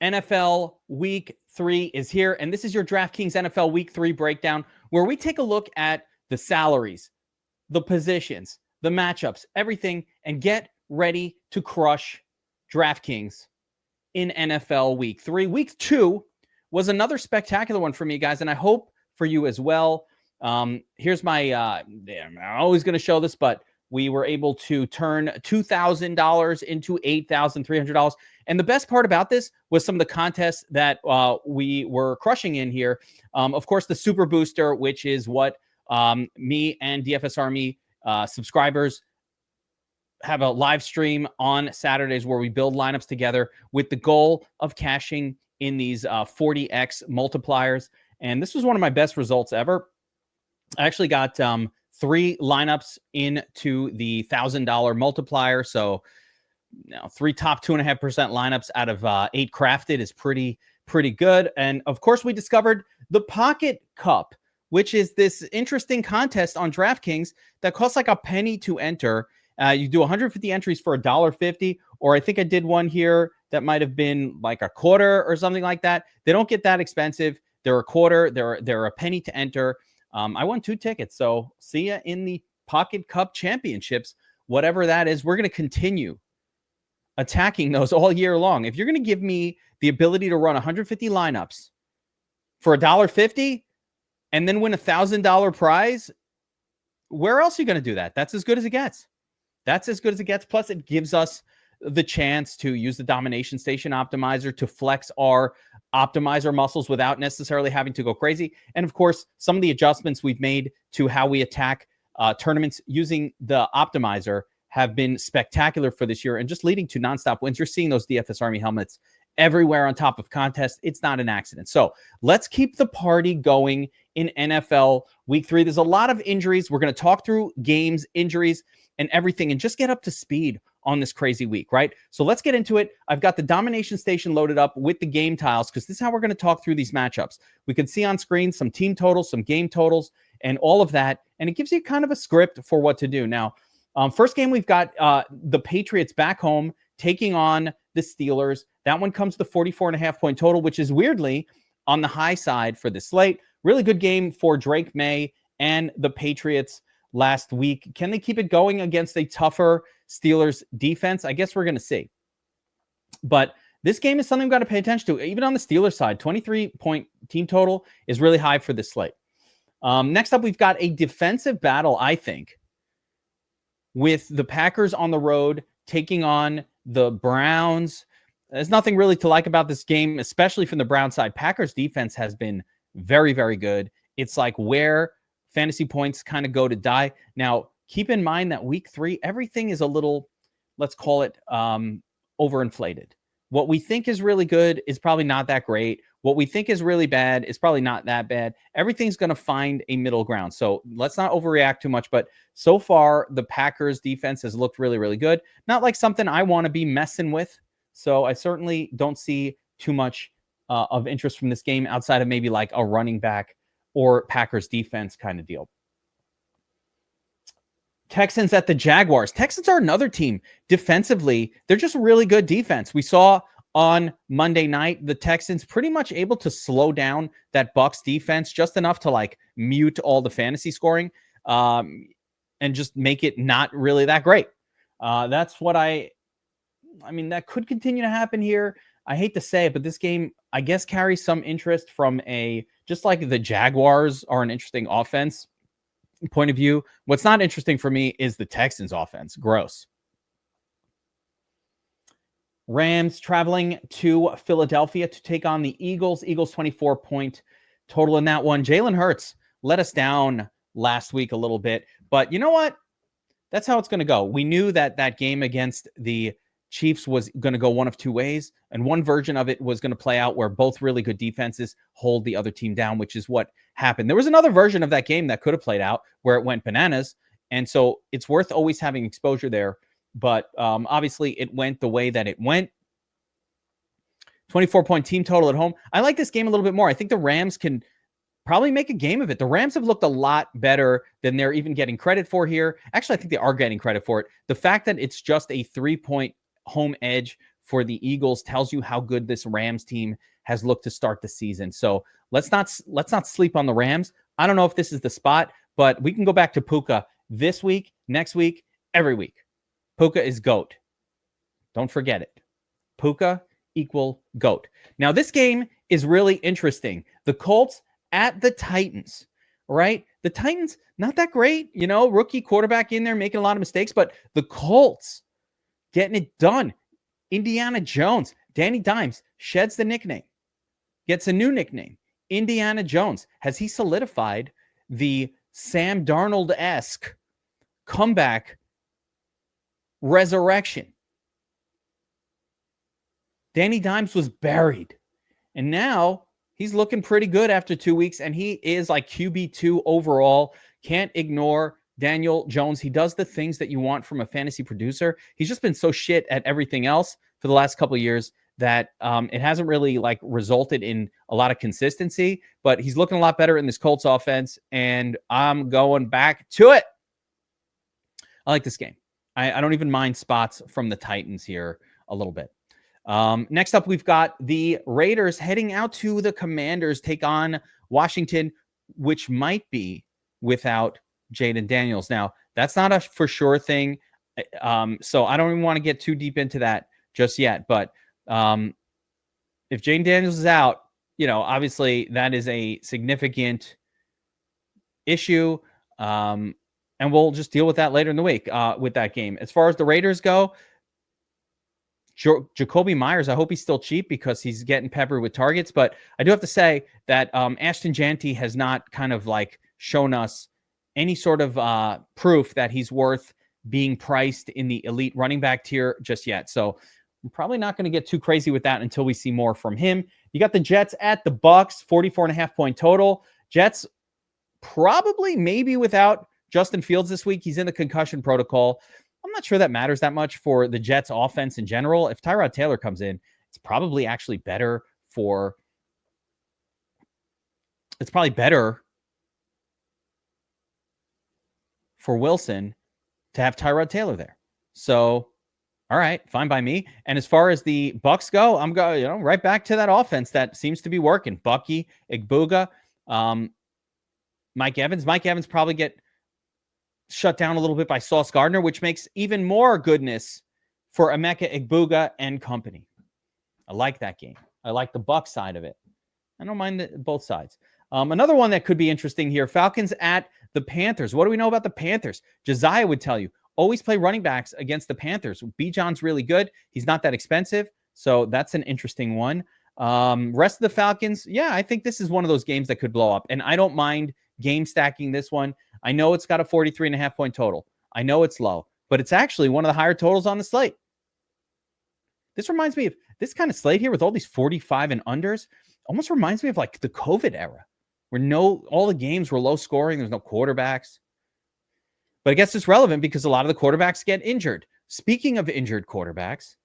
NFL Week 3 is here, and this is your DraftKings NFL Week 3 breakdown, where we take a look at the salaries, the positions, the matchups, everything, and get ready to crush DraftKings in NFL Week 3. Week 2 was another spectacular one for me, guys, and I hope for you as well. Here's my, I'm always going to show this, but we were able to turn $2,000 into $8,300. And the best part about this was some of the contests that we were crushing in here. Of course, the Super Booster, which is what me and DFS Army subscribers have a live stream on Saturdays where we build lineups together with the goal of cashing in these 40x multipliers. And this was one of my best results ever. I actually got 3 lineups into the $1,000 multiplier. So, 3 top 2.5% lineups out of 8 crafted is pretty good. And of course, we discovered the Pocket Cup, which is this interesting contest on DraftKings that costs like a penny to enter. You do 150 entries for $1.50, or I think I did one here that might have been like a quarter or something like that. They don't get that expensive. They're a quarter. They're a penny to enter. I won 2 tickets. So see ya in the Pocket Cup Championships, whatever that is. We're going to continue attacking those all year long. If you're going to give me the ability to run 150 lineups for $1.50 and then win $1,000 prize, where else are you going to do that? That's as good as it gets. That's as good as it gets. Plus, it gives us the chance to use the Domination Station Optimizer to flex our optimizer muscles without necessarily having to go crazy. And of course, some of the adjustments we've made to how we attack tournaments using the optimizer have been spectacular for this year and just leading to nonstop wins. You're seeing those DFS Army helmets everywhere on top of contests. It's not an accident. So let's keep the party going in NFL Week 3. There's a lot of injuries. We're going to talk through games, injuries, and everything, and just get up to speed on this crazy week, right? So let's get into it. I've got the Domination Station loaded up with the game tiles because this is how we're going to talk through these matchups. We can see on screen some team totals, some game totals, and all of that, and it gives you kind of a script for what to do. Now, first game, we've got the Patriots back home taking on the Steelers. That one comes to 44.5 point total, which is weirdly on the high side for the slate. Really good game for Drake May and the Patriots last week. Can they keep it going against a tougher Steelers defense? I guess we're going to see. But this game is something we've got to pay attention to. Even on the Steelers side, 23-point team total is really high for this slate. Next up, we've got a defensive battle, I think, with the Packers on the road taking on the Browns. There's nothing really to like about this game, especially from the Brown side. Packers defense has been very, very good. It's like where fantasy points kind of go to die. Now, keep in mind that week 3, everything is a little, let's call it overinflated. What we think is really good is probably not that great. What we think is really bad is probably not that bad. Everything's going to find a middle ground. So let's not overreact too much. But so far, the Packers defense has looked really, really good. Not like something I want to be messing with. So I certainly don't see too much of interest from this game outside of maybe like a running back or Packers defense kind of deal. Texans at the Jaguars. Texans are another team defensively. They're just really good defense. We saw on Monday night, the Texans pretty much able to slow down that Bucs defense just enough to like mute all the fantasy scoring and just make it not really that great. That's what I mean, that could continue to happen here. I hate to say it, but this game, I guess, carries some interest from just like the Jaguars are an interesting offense point of view. What's not interesting for me is the Texans offense. Gross. Rams traveling to Philadelphia to take on the Eagles. Eagles 24-point total in that one. Jalen Hurts let us down last week a little bit, but you know what? That's how it's going to go. We knew that that game against the Chiefs was going to go one of two ways, and one version of it was going to play out where both really good defenses hold the other team down, which is what happened. There was another version of that game that could have played out where it went bananas, and so it's worth always having exposure there. But obviously, it went the way that it went. 24-point team total at home. I like this game a little bit more. I think the Rams can probably make a game of it. The Rams have looked a lot better than they're even getting credit for here. Actually, I think they are getting credit for it. The fact that it's just a 3-point home edge for the Eagles tells you how good this Rams team has looked to start the season. So let's not sleep on the Rams. I don't know if this is the spot, but we can go back to Puka this week, next week, every week. Puka is GOAT. Don't forget it. Puka equal GOAT. Now, this game is really interesting. The Colts at the Titans, right? The Titans, not that great. Rookie quarterback in there making a lot of mistakes, but the Colts getting it done. Indiana Jones, Danny Dimes sheds the nickname, gets a new nickname. Indiana Jones. Has he solidified the Sam Darnold-esque comeback resurrection? Danny Dimes was buried, and now he's looking pretty good after 2 weeks, and he is like QB2 overall. Can't ignore Daniel Jones. He does the things that you want from a fantasy producer. He's just been so shit at everything else for the last couple of years that it hasn't really resulted in a lot of consistency, but he's looking a lot better in this Colts offense, and I'm going back to it. I like this game. I don't even mind spots from the Titans here a little bit. Next up, we've got the Raiders heading out to the Commanders, take on Washington, which might be without Jaden Daniels. Now, that's not a for sure thing, so I don't even want to get too deep into that just yet. But if Jaden Daniels is out, obviously that is a significant issue, and we'll just deal with that later in the week with that game. As far as the Raiders go, Jacoby Myers, I hope he's still cheap because he's getting peppered with targets. But I do have to say that Ashton Jeanty has not kind of shown us any sort of proof that he's worth being priced in the elite running back tier just yet. So I'm probably not going to get too crazy with that until we see more from him. You got the Jets at the Bucks, 44.5 point total. Jets probably maybe without Justin Fields this week. He's in the concussion protocol. I'm not sure that matters that much for the Jets offense in general. If Tyrod Taylor comes in, it's probably actually better for Wilson to have Tyrod Taylor there. So, all right, fine by me. And as far as the Bucks go, I'm going, right back to that offense that seems to be working. Bucky, Igbuga, Mike Evans. Mike Evans probably get shut down a little bit by Sauce Gardner, which makes even more goodness for Emeka Igbuga and company. I like that game. I like the Bucs side of it. I don't mind both sides. Another one that could be interesting here, Falcons at the Panthers. What do we know about the Panthers? Josiah would tell you, always play running backs against the Panthers. Bijan's really good. He's not that expensive, so that's an interesting one. Rest of the Falcons, yeah, I think this is one of those games that could blow up, and I don't mind game stacking this one. I know it's got a 43.5 point total. I know it's low, but it's actually one of the higher totals on the slate. This reminds me of this kind of slate here with all these 45 and unders. Almost reminds me of the COVID era where all the games were low scoring. There's no quarterbacks. But I guess it's relevant because a lot of the quarterbacks get injured. Speaking of injured quarterbacks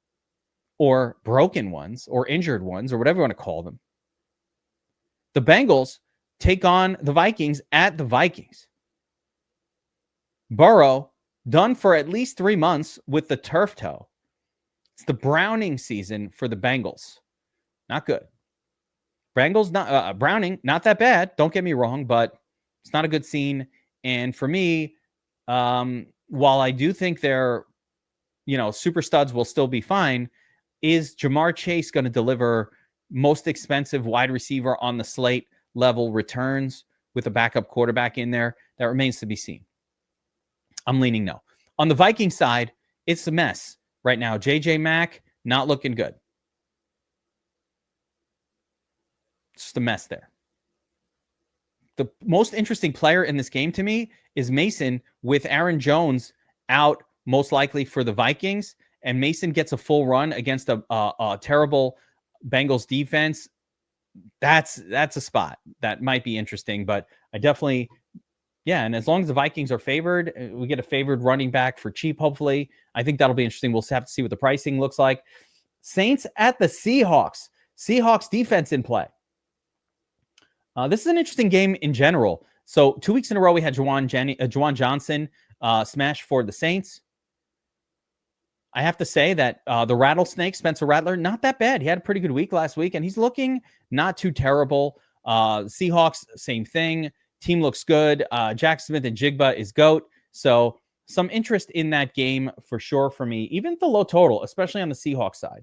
or broken ones or injured ones or whatever you want to call them, the Bengals take on the Vikings at the Vikings. Burrow done for at least 3 months with the turf toe. It's the Browning season for the Bengals. Not good. Bengals, Browning, not that bad. Don't get me wrong, but it's not a good scene. And for me, while I do think their, super studs will still be fine, is Jamar Chase going to deliver most expensive wide receiver on the slate level returns with a backup quarterback in there? That remains to be seen. I'm leaning no. On the Viking side, it's a mess right now. JJ Mack, not looking good. It's just a mess there. The most interesting player in this game to me is Mason, with Aaron Jones out most likely for the Vikings, and Mason gets a full run against a terrible Bengals defense. That's a spot that might be interesting, but I definitely, yeah. And as long as the Vikings are favored, we get a favored running back for cheap, hopefully. I think that'll be interesting. We'll have to see what the pricing looks like. Saints at the Seahawks. Seahawks defense in play. This is an interesting game in general. So 2 weeks in a row, we had Juwan Johnson smash for the Saints. I have to say that the Rattlesnake, Spencer Rattler, not that bad. He had a pretty good week last week, and he's looking not too terrible. Seahawks, same thing. Team looks good. Jack Smith and Jigba is GOAT. So some interest in that game for sure for me, even the low total, especially on the Seahawks side.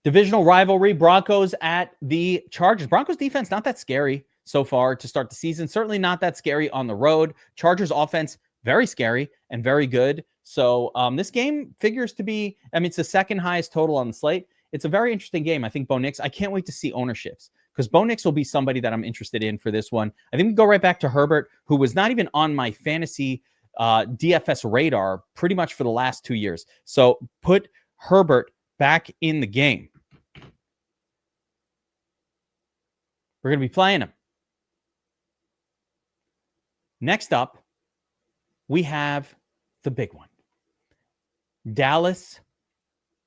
Divisional rivalry, Broncos at the Chargers. Broncos defense, not that scary so far to start the season. Certainly not that scary on the road. Chargers offense, very scary and very good. So this game figures to be, I mean, it's the second highest total on the slate. It's a very interesting game. I think Bo Nix, I can't wait to see ownerships because Bo Nix will be somebody that I'm interested in for this one. I think we go right back to Herbert, who was not even on my fantasy DFS radar pretty much for the last 2 years. So put Herbert back in the game. We're going to be playing him. Next up, we have the big one. Dallas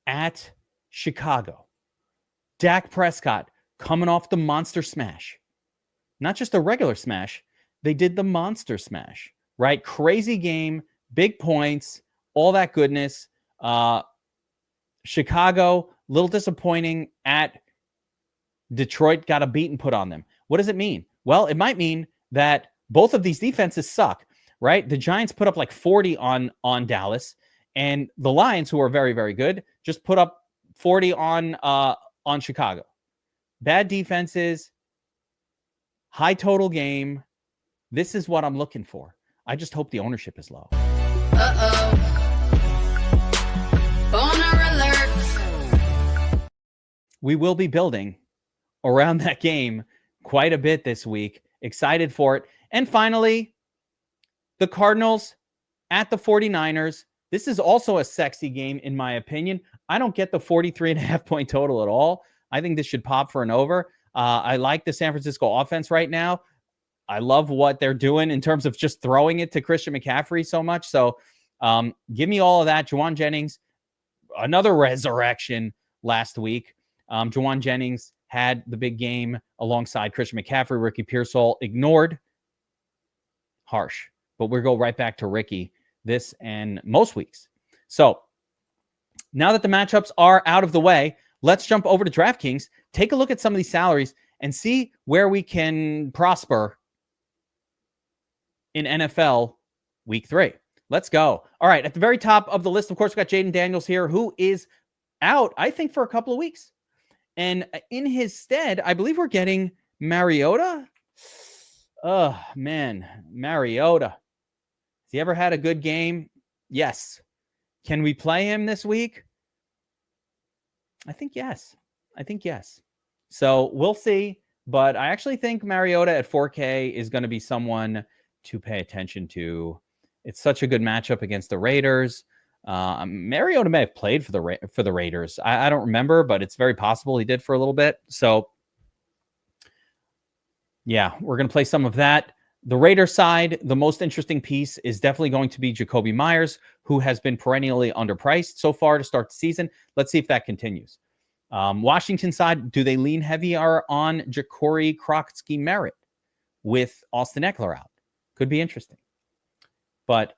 at Chicago. Dak Prescott coming off the monster smash. Not just a regular smash. They did the monster smash, right? Crazy game, big points, all that goodness. Chicago, a little disappointing at Detroit, got a beating put on them. What does it mean? Well, it might mean that both of these defenses suck, right? The Giants put up like 40 on Dallas, and the Lions, who are very, very good, just put up 40 on Chicago. Bad defenses, high total game. This is what I'm looking for. I just hope the ownership is low. Boner alert. We will be building around that game quite a bit this week. Excited for it. And finally, the Cardinals at the 49ers. This is also a sexy game, in my opinion. I don't get the 43.5 point total at all. I think this should pop for an over. I like the San Francisco offense right now. I love what they're doing in terms of just throwing it to Christian McCaffrey so much. So give me all of that. Juwan Jennings, another resurrection last week. Juwan Jennings had the big game alongside Christian McCaffrey. Ricky Pearsall ignored. Harsh. But we'll go right back to Ricky this and most weeks. So now that the matchups are out of the way, let's jump over to DraftKings, take a look at some of these salaries, and see where we can prosper in NFL Week 3. Let's go. All right, at the very top of the list, of course, we've got Jaden Daniels here, who is out, I think, for a couple of weeks. And in his stead, I believe we're getting Mariota. Oh, man, Mariota. Has he ever had a good game? Yes. Can we play him this week? I think yes. So we'll see. But I actually think Mariota at 4K is going to be someone to pay attention to. It's such a good matchup against the Raiders. Mariota may have played for the Raiders. I don't remember, but it's very possible he did for a little bit. So, yeah, we're going to play some of that. The Raiders side, the most interesting piece is definitely going to be Jacoby Myers, who has been perennially underpriced so far to start the season. Let's see if that continues. Washington side, do they lean heavier on Ja'Cory Crockett-Merritt with Austin Eckler out? Could be interesting. But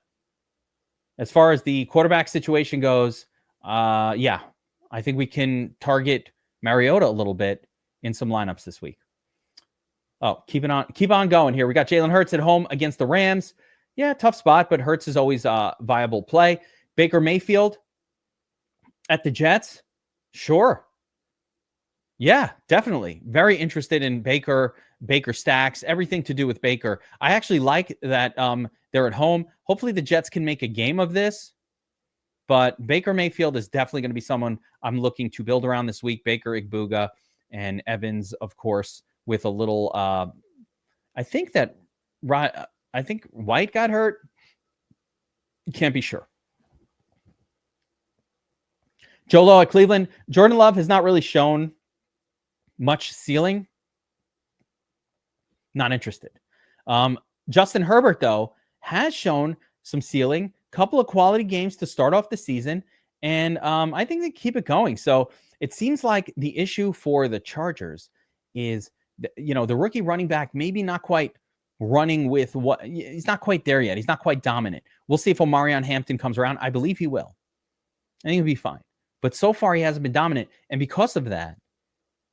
as far as the quarterback situation goes, yeah, I think we can target Mariota a little bit in some lineups this week. Oh, keep on going here. We got Jalen Hurts at home against the Rams. Yeah, tough spot, but Hurts is always a viable play. Baker Mayfield at the Jets. Sure. Yeah, definitely. Very interested in Baker stacks, everything to do with Baker. I actually like that they're at home. Hopefully the Jets can make a game of this, but Baker Mayfield is definitely going to be someone I'm looking to build around this week. Baker, Igbuga, and Evans, of course, with a little, I think White got hurt. Can't be sure. Joe Lowe at Cleveland. Jordan Love has not really shown much ceiling. Not interested. Justin Herbert, though, has shown some ceiling. Couple of quality games to start off the season. And I think they keep it going. So it seems like the issue for the Chargers is, the rookie running back maybe not quite running with what he's not quite there yet. He's not quite dominant. We'll see if Omarion Hampton comes around. I believe he will. I think he'll be fine. But so far, he hasn't been dominant. And because of that,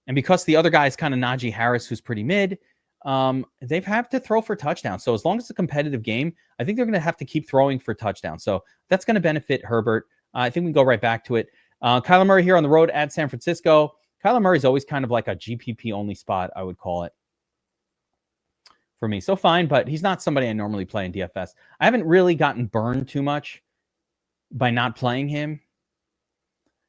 and because the other guy is kind of Najee Harris, who's pretty mid, they've had to throw for touchdowns. So as long as it's a competitive game, I think they're going to have to keep throwing for touchdowns. So that's going to benefit Herbert. I think we can go right back to it. Kyler Murray here on the road at San Francisco. Kyler Murray is always kind of like a GPP only spot, I would call it. For me, so fine, but he's not somebody I normally play in DFS. I haven't really gotten burned too much by not playing him.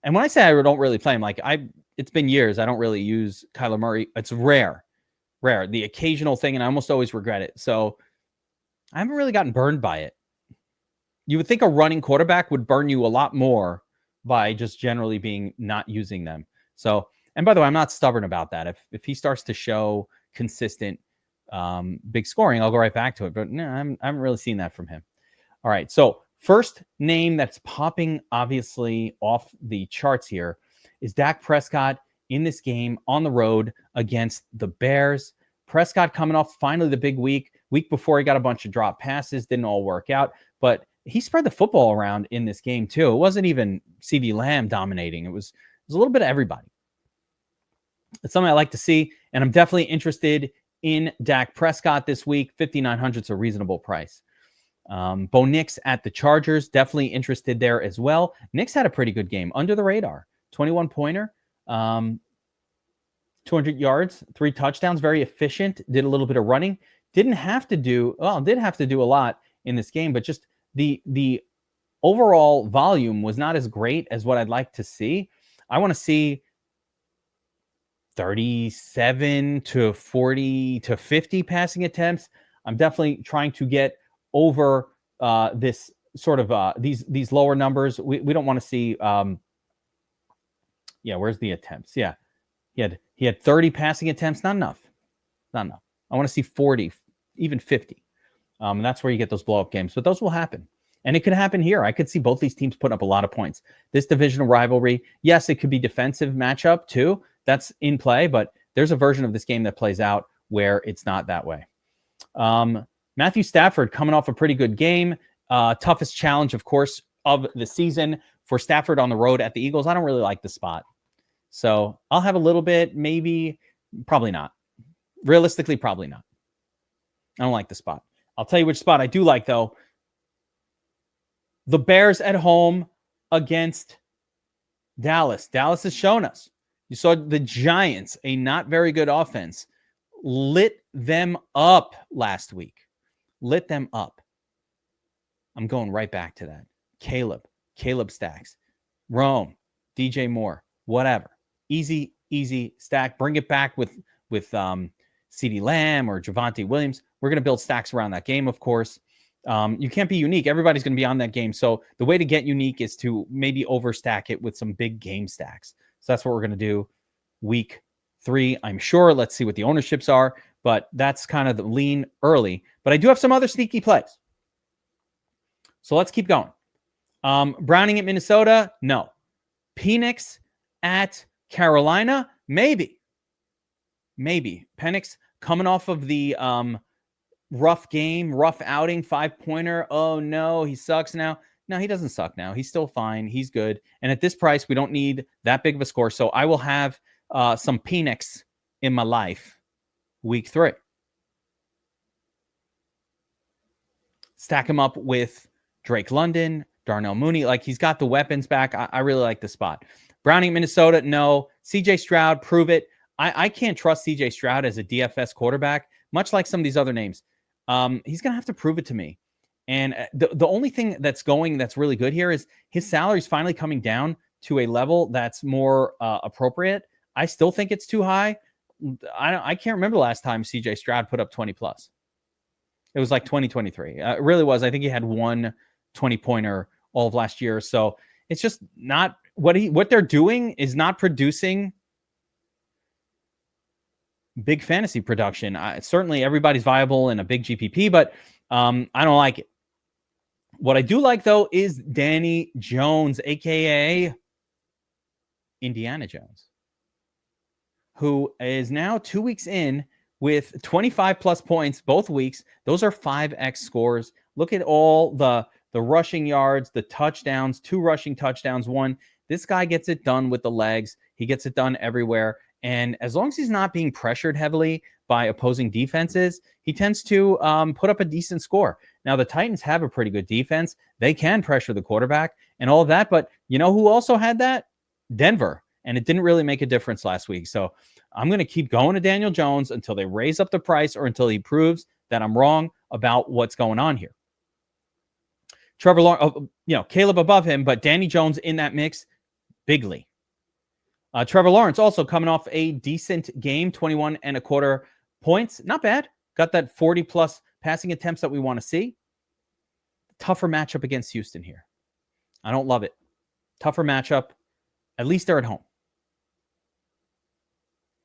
And when I say I don't really play him, it's been years. I don't really use Kyler Murray. It's rare, the occasional thing, and I almost always regret it. So I haven't really gotten burned by it. You would think a running quarterback would burn you a lot more by just generally being not using them. So, and by the way, I'm not stubborn about that. If he starts to show consistent big scoring, I'll go right back to it. But no, I haven't really seen that from him. All right. So first name that's popping obviously off the charts here is Dak Prescott in this game on the road against the Bears. Prescott coming off finally the big week before he got a bunch of drop passes, didn't all work out, but he spread the football around in this game too. It wasn't even CeeDee Lamb dominating. It was a little bit of everybody. It's something I like to see, and I'm definitely interested in Dak Prescott this week. 5,900 is a reasonable price. Bo Nix at the Chargers, definitely interested there as well. Nix had a pretty good game, under the radar. 21-pointer, 200 yards, 3 touchdowns, very efficient, did a little bit of running. Did have to do a lot in this game, but just the overall volume was not as great as what I'd like to see. I want to see 37 to 40 to 50 passing attempts. I'm definitely trying to get over this sort of these lower numbers. We don't want to see where's the attempts? Yeah. He had 30 passing attempts, not enough. I want to see 40, even 50. And that's where you get those blow up games, but those will happen. And it could happen here. I could see both these teams putting up a lot of points. This divisional rivalry, yes, it could be defensive matchup too. That's in play, but there's a version of this game that plays out where it's not that way. Matthew Stafford coming off a pretty good game. Toughest challenge, of course, of the season for Stafford on the road at the Eagles. I don't really like the spot. So I'll have a little bit, maybe, probably not. Realistically, probably not. I don't like the spot. I'll tell you which spot I do like, though. The Bears at home against Dallas. Dallas has shown us. You saw the Giants, a not very good offense, lit them up last week. Lit them up. I'm going right back to that. Caleb Stacks, Rome, DJ Moore, whatever. Easy stack. Bring it back with CeeDee Lamb or Javonte Williams. We're going to build stacks around that game, of course. You can't be unique. Everybody's going to be on that game. So the way to get unique is to maybe overstack it with some big game stacks. So that's what we're going to do week 3, I'm sure. Let's see what the ownerships are, but that's kind of the lean early. But I do have some other sneaky plays. So let's keep going. Browning at Minnesota? No. Penix at Carolina? Maybe. Penix coming off of the rough game, rough outing, 5-pointer. Oh, no, he sucks now. No, he doesn't suck now. He's still fine. He's good. And at this price, we don't need that big of a score. So I will have some Penix in my life week 3. Stack him up with Drake London, Darnell Mooney. Like, he's got the weapons back. I really like the spot. Browning, Minnesota, no. CJ Stroud, prove it. I can't trust CJ Stroud as a DFS quarterback, much like some of these other names. He's going to have to prove it to me. And the only thing that's really good here is his salary is finally coming down to a level that's more appropriate. I still think it's too high. I can't remember the last time CJ Stroud put up 20 plus. It was like 2023. It really was. I think he had one 20-pointer all of last year. So it's just not what they're doing is not producing big fantasy production. Certainly everybody's viable in a big GPP, but I don't like it. What I do like, though, is Danny Jones, a.k.a. Indiana Jones, who is now 2 weeks in with 25 plus points both weeks. Those are 5x scores. Look at all the rushing yards, the touchdowns, 2 rushing touchdowns, 1. This guy gets it done with the legs. He gets it done everywhere. And as long as he's not being pressured heavily by opposing defenses, he tends to put up a decent score. Now, the Titans have a pretty good defense. They can pressure the quarterback and all of that. But you know who also had that? Denver. And it didn't really make a difference last week. So I'm going to keep going to Daniel Jones until they raise up the price or until he proves that I'm wrong about what's going on here. Trevor Lawrence, Caleb above him, but Danny Jones in that mix bigly. Trevor Lawrence also coming off a decent game, 21.25 points. Not bad. Got that 40-plus passing attempts that we want to see. Tougher matchup against Houston here. I don't love it. Tougher matchup. At least they're at home.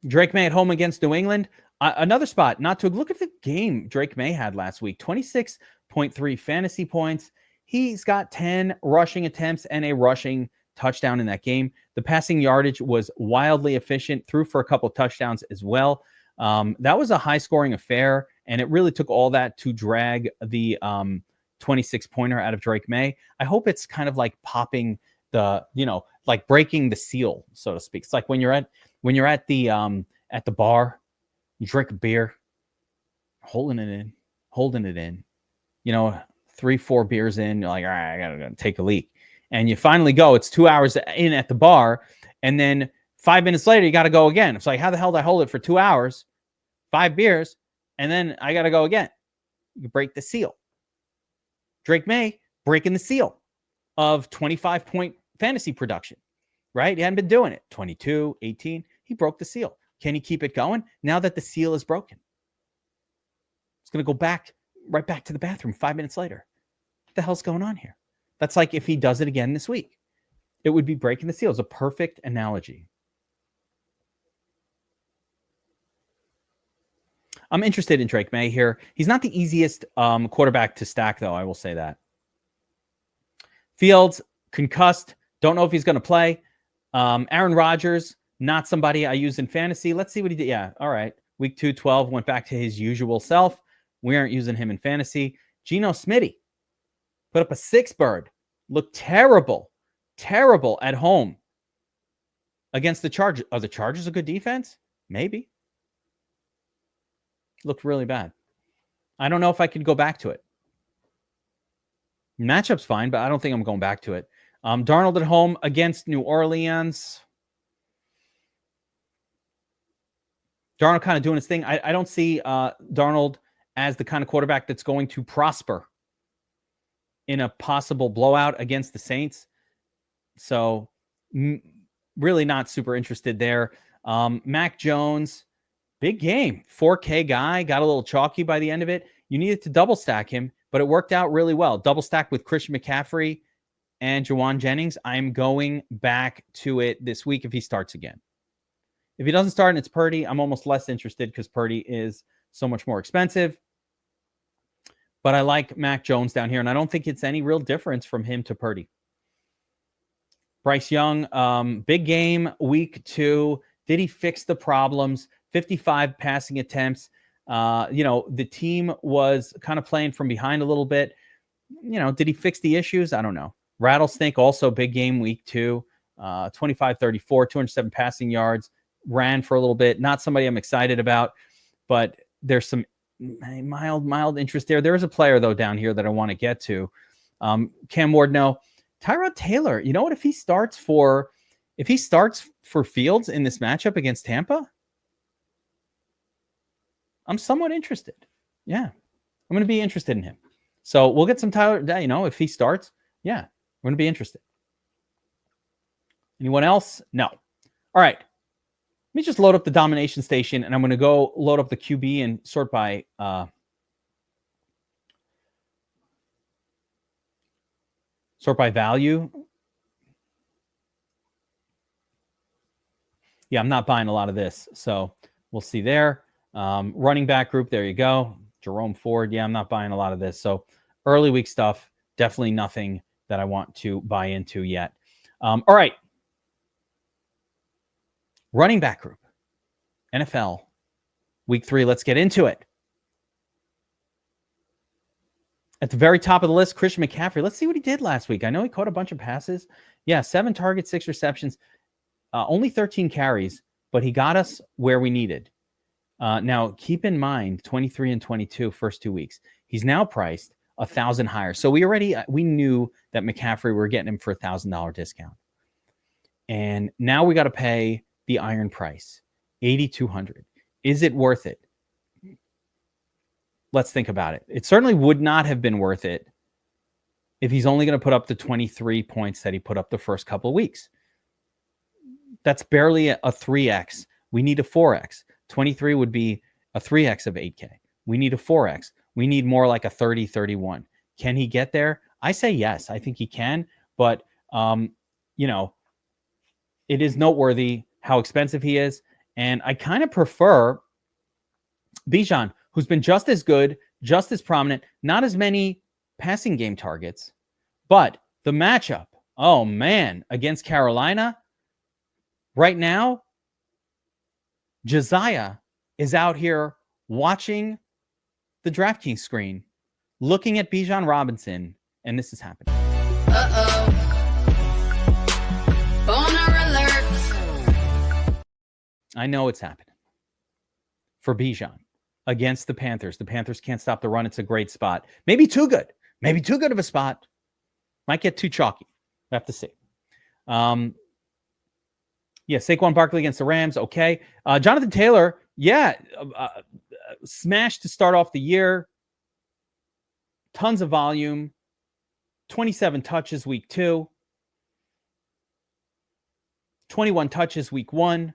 Drake May at home against New England. Another spot not to look at the game Drake May had last week. 26.3 fantasy points. He's got 10 rushing attempts and a rushing touchdown in that game. The passing yardage was wildly efficient, threw for a couple touchdowns as well. That was a high-scoring affair, and it really took all that to drag the 26-pointer out of Drake May. I hope it's kind of like popping the, like breaking the seal, so to speak. It's like when you're at the bar, you drink a beer, holding it in, 3-4 beers in, you're like, all right, I gotta take a leak. And you finally go, it's 2 hours in at the bar. And then 5 minutes later, you got to go again. It's like, how the hell did I hold it for 2 hours, 5 beers, and then I got to go again? You break the seal. Drake May breaking the seal of 25-point fantasy production, right? He hadn't been doing it. 22, 18. He broke the seal. Can he keep it going now that the seal is broken? It's going to go right back to the bathroom 5 minutes later. What the hell's going on here? That's like if he does it again this week. It would be breaking the seal. It's a perfect analogy. I'm interested in Drake May here. He's not the easiest quarterback to stack, though. I will say that. Fields, concussed. Don't know if he's going to play. Aaron Rodgers, not somebody I use in fantasy. Let's see what he did. Yeah, all right. Week 2, 12, went back to his usual self. We aren't using him in fantasy. Geno Smitty put up a 6-bird. Looked terrible at home against the Chargers. Are the Chargers a good defense? Maybe. Looked really bad. I don't know if I could go back to it. Matchup's fine, but I don't think I'm going back to it. Darnold at home against New Orleans. Darnold kind of doing his thing. I don't see Darnold as the kind of quarterback that's going to prosper in a possible blowout against the Saints. So really not super interested there. Mac Jones, big game, 4K guy, got a little chalky by the end of it. You needed to double stack him, but it worked out really well. Double stack with Christian McCaffrey and Jawan Jennings. I'm going back to it this week if he starts again. If he doesn't start and it's Purdy, I'm almost less interested because Purdy is so much more expensive. But I like Mac Jones down here, and I don't think it's any real difference from him to Purdy. Bryce Young, big game, week 2. Did he fix the problems? 55 passing attempts. The team was kind of playing from behind a little bit. Did he fix the issues? I don't know. Rattlesnake, also big game, week 2. 25-34, 207 passing yards. Ran for a little bit. Not somebody I'm excited about, but there's some mild interest there. There is a player, though, down here that I want to get to. Cam Ward, no. Tyrod Taylor, you know what? If he starts for Fields in this matchup against Tampa, I'm somewhat interested. Yeah, I'm going to be interested in him. So we'll get some Tyler, if he starts, yeah, we're going to be interested. Anyone else? No. All right. Let me just load up the domination station, and I'm going to go load up the QB and sort by value. Yeah, I'm not buying a lot of this, so we'll see there. Running back group, there you go. Jerome Ford, yeah, I'm not buying a lot of this. So early week stuff, definitely nothing that I want to buy into yet. All right. Running back group, NFL Week 3, let's get into it. At the very top of the list, Christian McCaffrey. Let's see what he did last week. I know he caught a bunch of passes. Yeah, 7 targets, 6 receptions, only 13 carries, but he got us where we needed. Now, keep in mind, 23 and 22 first 2 weeks. He's now priced $1,000 higher. So we knew that McCaffrey, we were getting him for $1,000 discount. And now we got to pay the iron price, $8,200. Is it worth it? Let's think about it. It certainly would not have been worth it if he's only going to put up the 23 points that he put up the first couple of weeks. That's barely a 3x. We need a 4x. 23 would be a 3x of 8K. We need a 4x. We need more like a 30, 31. Can he get there? I say yes. I think he can. But, it is noteworthy how expensive he is. And I kind of prefer Bijan, who's been just as good, just as prominent, not as many passing game targets. But the matchup, oh man, against Carolina, right now, Josiah is out here watching the DraftKings screen, looking at Bijan Robinson, and this is happening. Uh-oh. Boner alert. I know it's happening for Bijan against the Panthers. The Panthers can't stop the run. It's a great spot. Maybe too good. Maybe too good of a spot. Might get too chalky. We have to see. Saquon Barkley against the Rams. Okay. Jonathan Taylor. Smashed to start off the year. Tons of volume. 27 touches week 2. 21 touches week 1.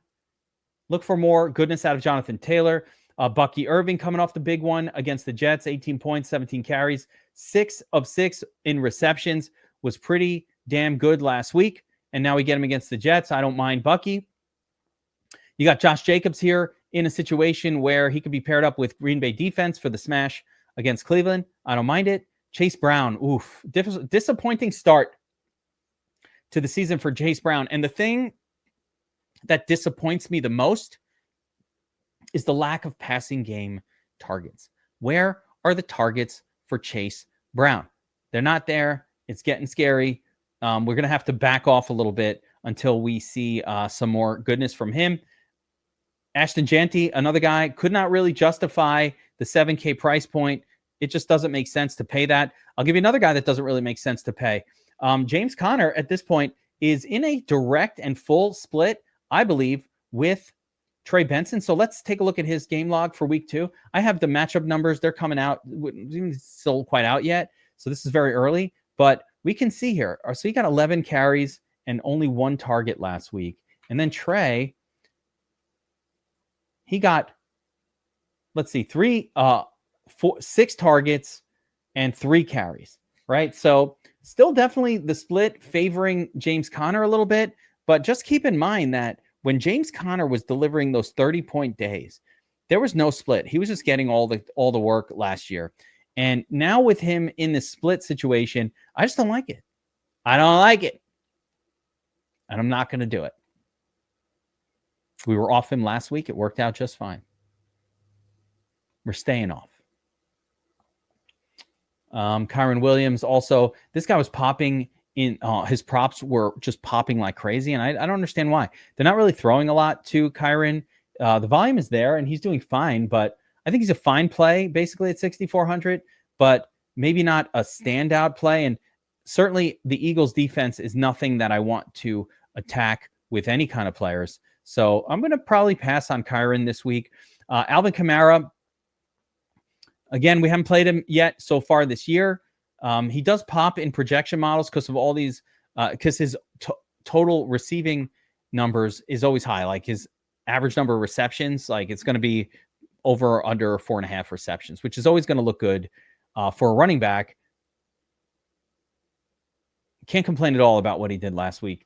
Look for more goodness out of Jonathan Taylor. Bucky Irving coming off the big one against the Jets. 18 points, 17 carries. 6 of 6 in receptions. Was pretty damn good last week. And now we get him against the Jets. I don't mind Bucky. You got Josh Jacobs here in a situation where he could be paired up with Green Bay defense for the smash against Cleveland. I don't mind it. Chase Brown. Oof. Disappointing start to the season for Chase Brown. And the thing that disappoints me the most is the lack of passing game targets. Where are the targets for Chase Brown? They're not there. It's getting scary. We're going to have to back off a little bit until we see some more goodness from him. Ashton Jeanty, another guy, could not really justify the $7K price point. It just doesn't make sense to pay that. I'll give you another guy that doesn't really make sense to pay. James Conner, at this point, is in a direct and full split, I believe, with Trey Benson. So let's take a look at his game log for week 2. I have the matchup numbers. They're coming out. Still quite out yet. So this is very early. But we can see here. So he got 11 carries and only 1 target last week. And then Trey, he got, 6 targets and 3 carries, right? So still definitely the split favoring James Conner a little bit. But just keep in mind that when James Conner was delivering those 30-point days, there was no split. He was just getting all the work last year. And now with him in this split situation, I just don't like it. I don't like it. And I'm not going to do it. We were off him last week. It worked out just fine. We're staying off. Kyron Williams also, this guy was popping in, his props were just popping like crazy. And I don't understand why. They're not really throwing a lot to Kyron. The volume is there and he's doing fine, but I think he's a fine play basically at 6,400, but maybe not a standout play. And certainly the Eagles defense is nothing that I want to attack with any kind of players. So I'm going to probably pass on Kyron this week. Alvin Kamara, again, we haven't played him yet so far this year. He does pop in projection models because of all these, because his total receiving numbers is always high. Like his average number of receptions, like it's going to be over or under 4.5 receptions, which is always going to look good for a running back. Can't complain at all about what he did last week.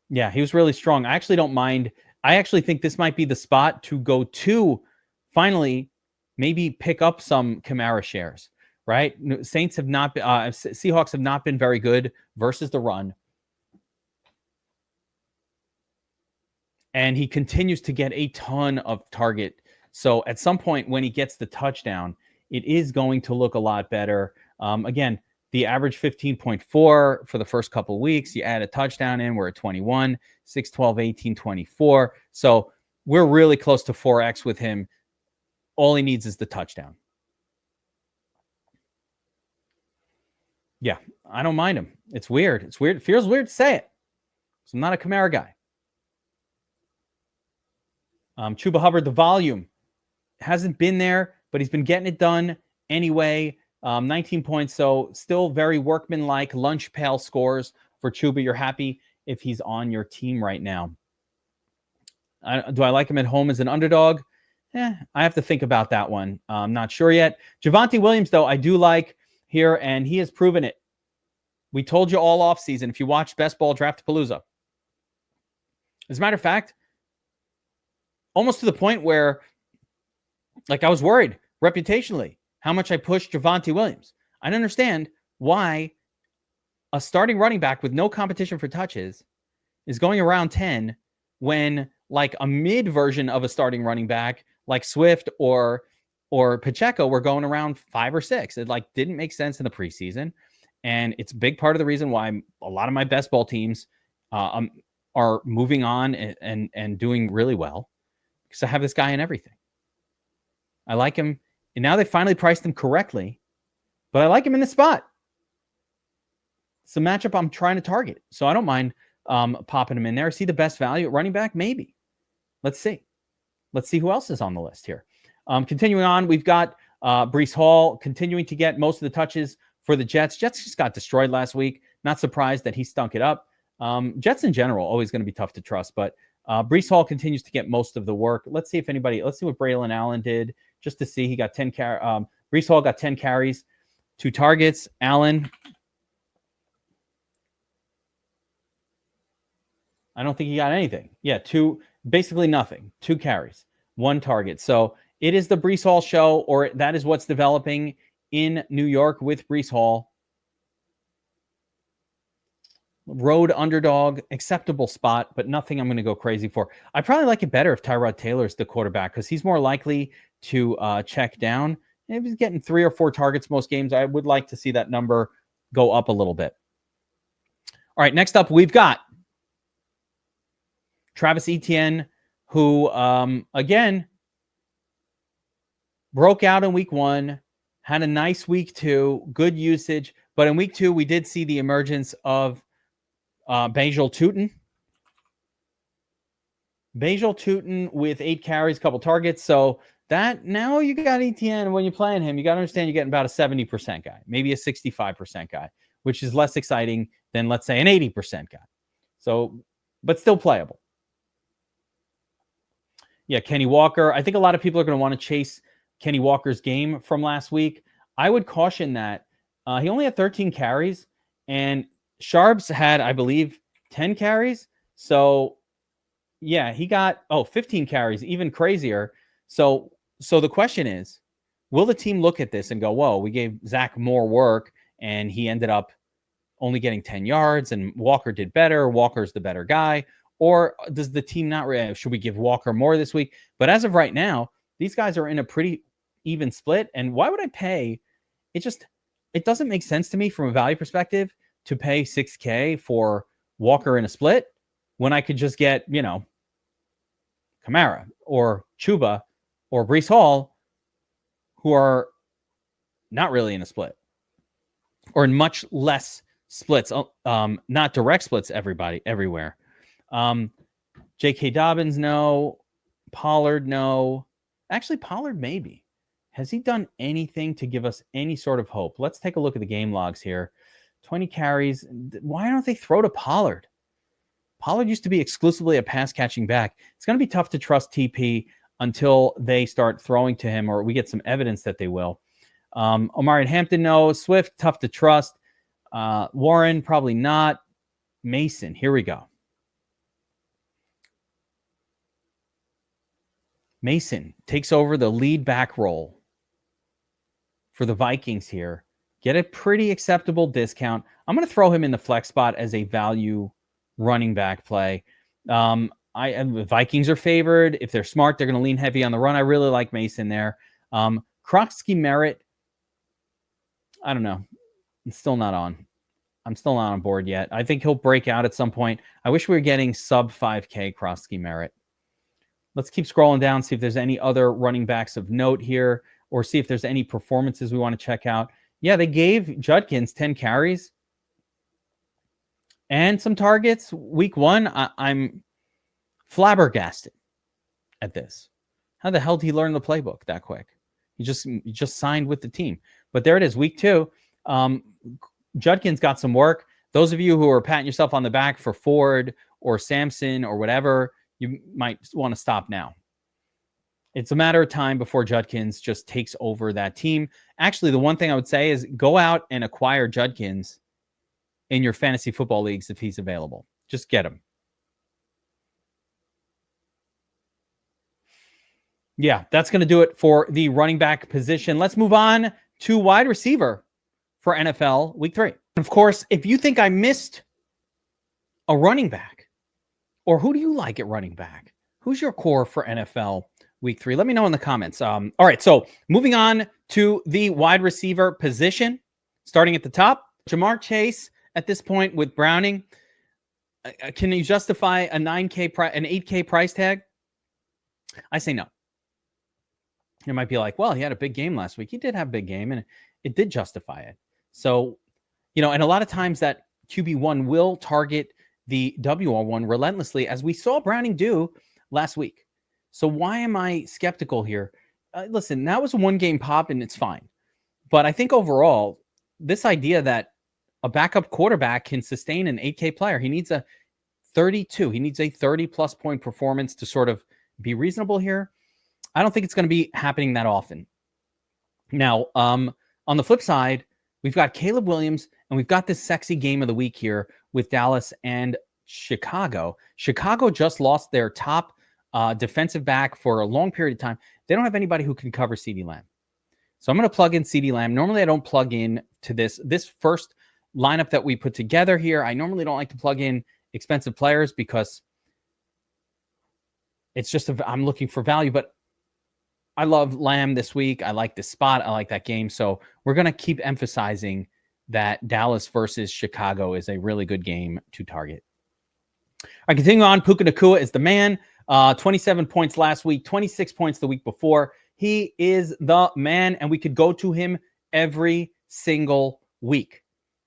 Yeah, he was really strong. I actually don't mind. I actually think this might be the spot to go to finally maybe pick up some Kamara shares, right? Saints have not been, Seahawks have not been very good versus the run. And he continues to get a ton of target So at some point when he gets the touchdown, it is going to look a lot better. Again, the average 15.4 for the first couple of weeks. You add a touchdown in, we're at 21, 6, 12, 18, 24. So we're really close to 4x with him. All he needs is the touchdown. Yeah, I don't mind him. It's weird. It's weird. It feels weird to say it. So I'm not a Kamara guy. Chuba Hubbard, the volume hasn't been there, but he's been getting it done anyway. 19 points, so still very workmanlike lunch pail scores for Chuba. You're happy if he's on your team right now. Do I like him at home as an underdog? I have to think about that one. I'm not sure yet. Javonte Williams, though, I do like here, and he has proven it. We told you all offseason, if you watched Best Ball Draftapalooza. As a matter of fact, almost to the point where, like, I was worried reputationally how much I pushed Javonte Williams. I don't understand why a starting running back with no competition for touches is going around 10 when, like, a mid version of a starting running back like Swift or Pacheco were going around 5 or 6. It, like, didn't make sense in the preseason. And it's a big part of the reason why a lot of my best ball teams are moving on and doing really well, because I have this guy in everything. I like him. And now they finally priced him correctly, but I like him in the spot. It's a matchup I'm trying to target, so I don't mind popping him in there. See the best value at running back? Maybe. Let's see. Let's see who else is on the list here. Continuing on, we've got Breece Hall continuing to get most of the touches for the Jets. Jets just got destroyed last week. Not surprised that he stunk it up. Jets in general, always going to be tough to trust, but Breece Hall continues to get most of the work. Let's see what Braylon Allen did, just to see. He got 10 Breece Hall got 10 carries, 2 targets. Allen, I don't think he got anything. Yeah, 2, basically nothing. 2 carries, 1 target. So it is the Breece Hall show, or that is what's developing in New York with Breece Hall. Road underdog, acceptable spot, but nothing I'm going to go crazy for. I probably like it better if Tyrod Taylor's the quarterback, because he's more likely to check down. If he's getting 3 or 4 targets most games, I would like to see that number go up a little bit. All right, next up, we've got Travis Etienne, who, again, broke out in week 1, had a nice week 2, good usage. But in week 2, we did see the emergence of Bajal Tutin. Bajal Tutin with 8 carries, couple targets. So that now you got Etienne. When you're playing him, you got to understand you're getting about a 70% guy, maybe a 65% guy, which is less exciting than, let's say, an 80% guy. So, but still playable. Yeah, Kenny Walker. I think a lot of people are going to want to chase Kenny Walker's game from last week. I would caution that. He only had 13 carries, and Sharps had, I believe, 10 carries. So, yeah, he got, 15 carries, even crazier. So the question is, will the team look at this and go, whoa, we gave Zach more work, and he ended up only getting 10 yards, and Walker did better. Walker's the better guy. Or does the team not, should we give Walker more this week? But as of right now, these guys are in a pretty even split. And why would I pay? It doesn't make sense to me from a value perspective to pay $6K for Walker in a split when I could just get, Kamara or Chuba or Breece Hall, who are not really in a split or in much less splits, not direct splits, everywhere. J.K. Dobbins, no. Pollard, no. Actually, Pollard, maybe. Has he done anything to give us any sort of hope? Let's take a look at the game logs here. 20 carries. Why don't they throw to Pollard? Pollard used to be exclusively a pass-catching back. It's going to be tough to trust TP until they start throwing to him, or we get some evidence that they will. Omari Hampton, no. Swift, tough to trust. Warren, probably not. Mason, here we go. Mason takes over the lead back role for the Vikings here. Get a pretty acceptable discount. I'm going to throw him in the flex spot as a value running back play. The Vikings are favored. If they're smart, they're going to lean heavy on the run. I really like Mason there. Krotsky Merritt, I don't know. I'm still not on board yet. I think he'll break out at some point. I wish we were getting sub 5K Krotsky Merritt. Let's keep scrolling down, see if there's any other running backs of note here, or see if there's any performances we want to check out. Yeah, they gave Judkins 10 carries and some targets week 1. I'm flabbergasted at this. How the hell did he learn the playbook that quick? He just signed with the team. But there it is, week 2. Judkins got some work. Those of you who are patting yourself on the back for Ford or Samson or whatever, you might want to stop now. It's a matter of time before Judkins just takes over that team. Actually, the one thing I would say is go out and acquire Judkins in your fantasy football leagues if he's available. Just get him. Yeah, that's going to do it for the running back position. Let's move on to wide receiver for NFL Week 3. Of course, if you think I missed a running back, or who do you like at running back? Who's your core for NFL Week 3? Let me know in the comments. All right, so moving on to the wide receiver position, starting at the top, Jamar Chase at this point with Browning. Can you justify a 9K, an 8K price tag? I say no. You might be like, well, he had a big game last week. He did have a big game, and it did justify it. So, and a lot of times that QB1 will target the WR1 relentlessly, as we saw Browning do last week. So why am I skeptical here? Listen, that was a one-game pop, and it's fine. But I think overall, this idea that a backup quarterback can sustain an 8K player, he needs a 32. He needs a 30-plus point performance to sort of be reasonable here. I don't think it's going to be happening that often. Now, on the flip side, we've got Caleb Williams, and we've got this sexy game of the week here with Dallas and Chicago. Chicago just lost their top defensive back for a long period of time. They don't have anybody who can cover CeeDee Lamb. So I'm going to plug in CeeDee Lamb. Normally, I don't plug in to this first lineup that we put together here. I normally don't like to plug in expensive players because it's just I'm looking for value, but I love Lamb this week. I like this spot. I like that game. So we're going to keep emphasizing that Dallas versus Chicago is a really good game to target. I continue on. Puka Nacua is the man. 27 points last week, 26 points the week before. He is the man, and we could go to him every single week.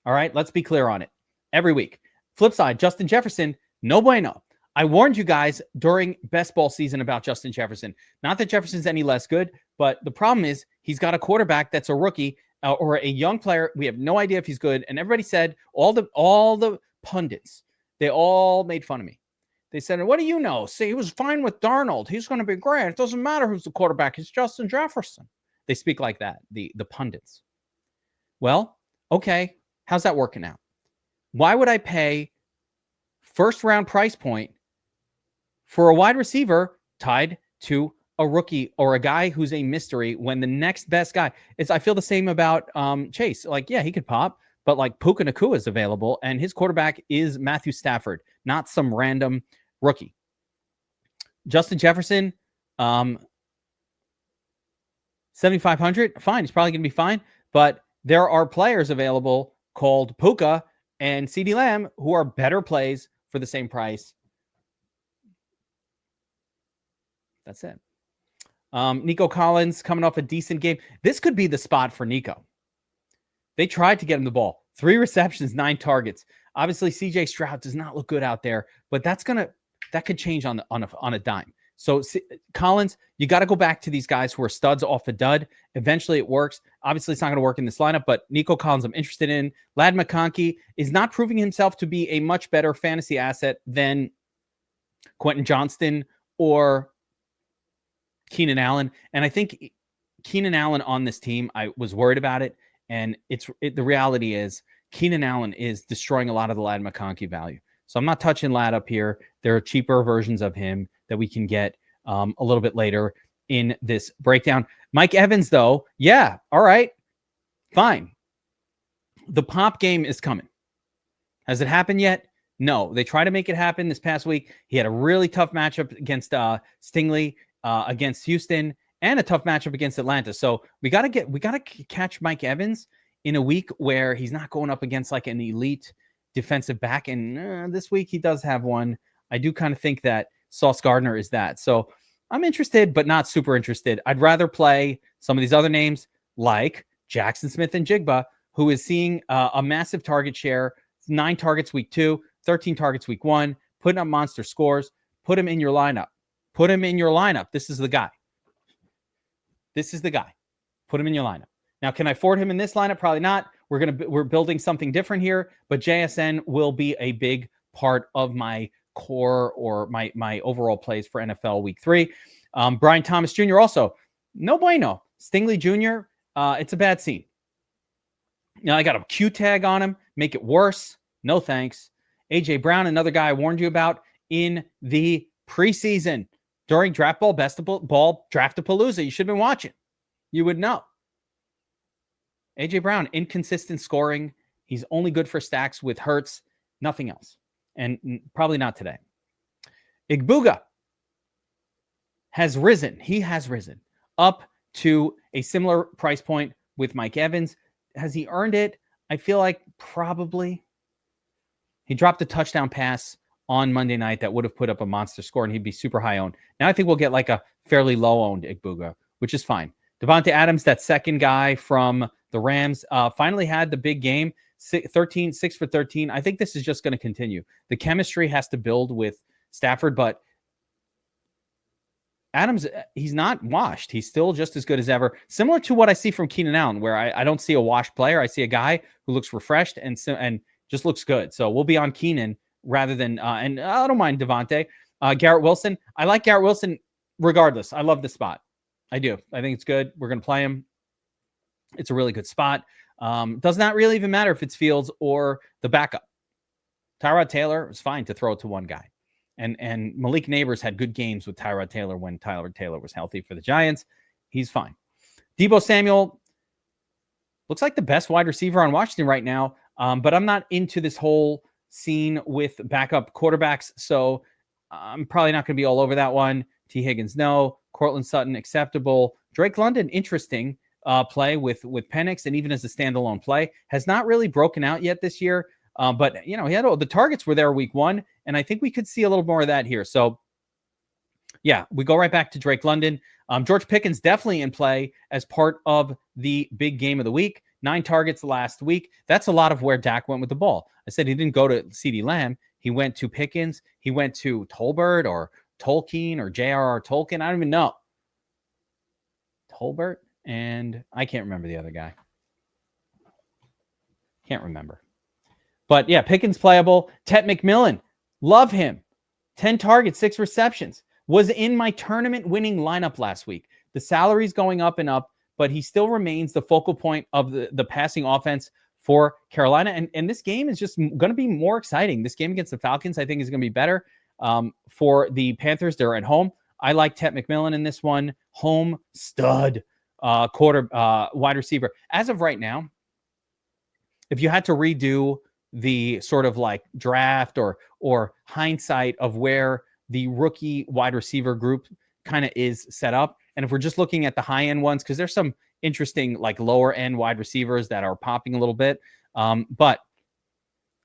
All right, let's be clear on it. Every week. Flip side, Justin Jefferson, no bueno. I warned you guys during best ball season about Justin Jefferson. Not that Jefferson's any less good, but the problem is he's got a quarterback that's a rookie or a young player. We have no idea if he's good. And everybody said, all the pundits, they all made fun of me. They said, what do you know? See, he was fine with Darnold. He's going to be great. It doesn't matter who's the quarterback. It's Justin Jefferson. They speak like that, the pundits. Well, okay, how's that working out? Why would I pay first round price point for a wide receiver tied to a rookie or a guy who's a mystery when the next best guy is? I feel the same about Chase. Like, yeah, he could pop, but like Puka Nacua is available, and his quarterback is Matthew Stafford, not some random rookie. Justin Jefferson, 7,500, fine. He's probably going to be fine, but there are players available called Puka and CeeDee Lamb who are better plays for the same price. That's it. Nico Collins coming off a decent game. This could be the spot for Nico. They tried to get him the ball. 3 receptions, 9 targets. Obviously, CJ Stroud does not look good out there, but that could change on a dime. So Collins, you got to go back to these guys who are studs off a dud. Eventually it works. Obviously, it's not going to work in this lineup, but Nico Collins I'm interested in. Ladd McConkey is not proving himself to be a much better fantasy asset than Quentin Johnston or Keenan Allen. And I think Keenan Allen on this team, I was worried about it. And the reality is Keenan Allen is destroying a lot of the Ladd McConkey value. So I'm not touching Ladd up here. There are cheaper versions of him that we can get a little bit later in this breakdown. Mike Evans, though, yeah, all right, fine. The pop game is coming. Has it happened yet? No, they try to make it happen this past week. He had a really tough matchup against Stingley, against Houston, and a tough matchup against Atlanta. So we got to catch Mike Evans in a week where he's not going up against like an elite defensive back. And this week he does have one. I do kind of think that Sauce Gardner is that. So I'm interested, but not super interested. I'd rather play some of these other names like Jackson Smith and Jigba, who is seeing a massive target share, 9 targets week 2, 13 targets week 1, putting up monster scores. Put him in your lineup. Put him in your lineup. This is the guy. This is the guy. Put him in your lineup. Now, can I afford him in this lineup? Probably not. We're building something different here, but JSN will be a big part of my core or my overall plays for NFL Week 3. Brian Thomas Jr. also, no bueno. Stingley Jr., it's a bad scene. Now, I got a Q tag on him. Make it worse. No thanks. AJ Brown, another guy I warned you about in the preseason during Draft Ball, Best Ball, Draftapalooza. You should have been watching. You would know. AJ Brown, inconsistent scoring. He's only good for stacks with Hurts, nothing else. And probably not today. Igbuga has risen. He has risen up to a similar price point with Mike Evans. Has he earned it? I feel like probably. He dropped a touchdown pass on Monday night that would have put up a monster score, and he'd be super high owned. Now I think we'll get like a fairly low owned Igbuga, which is fine. Devontae Adams, that second guy from the Rams, finally had the big game, 6 for 13. I think this is just going to continue. The chemistry has to build with Stafford, but Adams, he's not washed. He's still just as good as ever. Similar to what I see from Keenan Allen, where I don't see a washed player. I see a guy who looks refreshed and just looks good. So we'll be on Keenan rather than, and I don't mind Devontae. Garrett Wilson. I like Garrett Wilson regardless. I love this spot. I do. I think it's good. We're going to play him. It's a really good spot. Does not really even matter if it's Fields or the backup. Tyrod Taylor is fine to throw it to one guy. And Malik Neighbors had good games with Tyrod Taylor when Tyrod Taylor was healthy for the Giants. He's fine. Deebo Samuel looks like the best wide receiver on Washington right now. But I'm not into this whole scene with backup quarterbacks. So I'm probably not going to be all over that one. T. Higgins, no. Cortland Sutton, acceptable. Drake London, interesting play with Penix, and even as a standalone play. Has not really broken out yet this year. But, you know, he had the targets were there week 1, and I think we could see a little more of that here. So, yeah, we go right back to Drake London. George Pickens definitely in play as part of the big game of the week. 9 targets last week. That's a lot of where Dak went with the ball. I said he didn't go to CeeDee Lamb. He went to Pickens. He went to Tolbert or Tolkien or J.R.R. Tolkien. I don't even know. Tolbert, and I can't remember the other guy. Can't remember. But, yeah, Pickens playable. Tet McMillan, love him. 10 targets, 6 receptions. Was in my tournament-winning lineup last week. The salary's going up and up, but he still remains the focal point of the passing offense for Carolina. And this game is just going to be more exciting. This game against the Falcons, I think, is going to be better for the Panthers. They're at home. I like Tet McMillan in this one. Home stud wide receiver. As of right now, if you had to redo the sort of like draft or hindsight of where the rookie wide receiver group kind of is set up, and if we're just looking at the high end ones, because there's some interesting like lower end wide receivers that are popping a little bit, but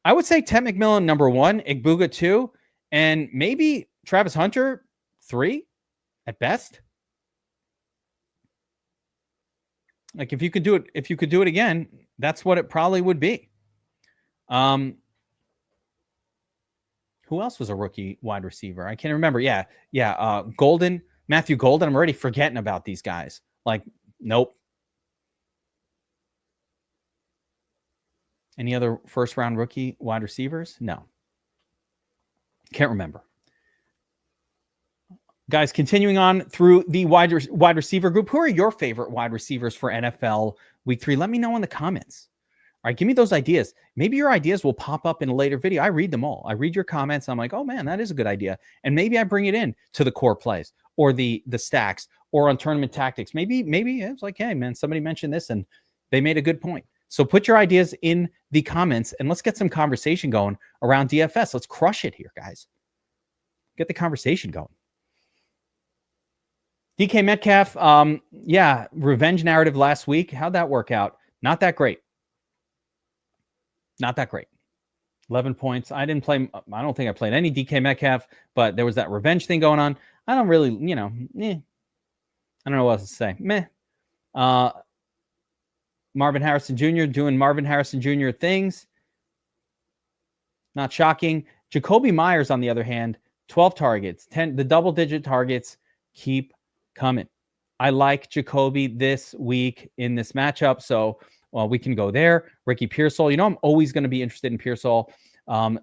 I would say Tet McMillan number 1, Igbuga 2, and maybe Travis Hunter 3 at best. Like if you could do it again, that's what it probably would be. Who else was a rookie wide receiver? I can't remember. Yeah. Golden, Matthew Golden. I'm already forgetting about these guys. Like, nope. Any other first round rookie wide receivers? No. Can't remember. Guys, continuing on through the wide receiver group, who are your favorite wide receivers for NFL Week 3? Let me know in the comments. All right, give me those ideas. Maybe your ideas will pop up in a later video. I read them all. I read your comments. I'm like, oh man, that is a good idea. And maybe I bring it in to the core plays or the stacks or on tournament tactics. Maybe it's like, hey man, somebody mentioned this and they made a good point. So put your ideas in the comments and let's get some conversation going around DFS. Let's crush it here, guys. Get the conversation going. DK Metcalf, revenge narrative last week. How'd that work out? Not that great. Not that great. 11 points. I don't think I played any DK Metcalf, but there was that revenge thing going on. I don't really, I don't know what else to say. Meh. Marvin Harrison Jr. doing Marvin Harrison Jr. things. Not shocking. Jacoby Myers, on the other hand, 12 targets. The double-digit targets keep coming. I like Jacoby this week in this matchup, so we can go there. Ricky Pearsall. I'm always going to be interested in Pearsall.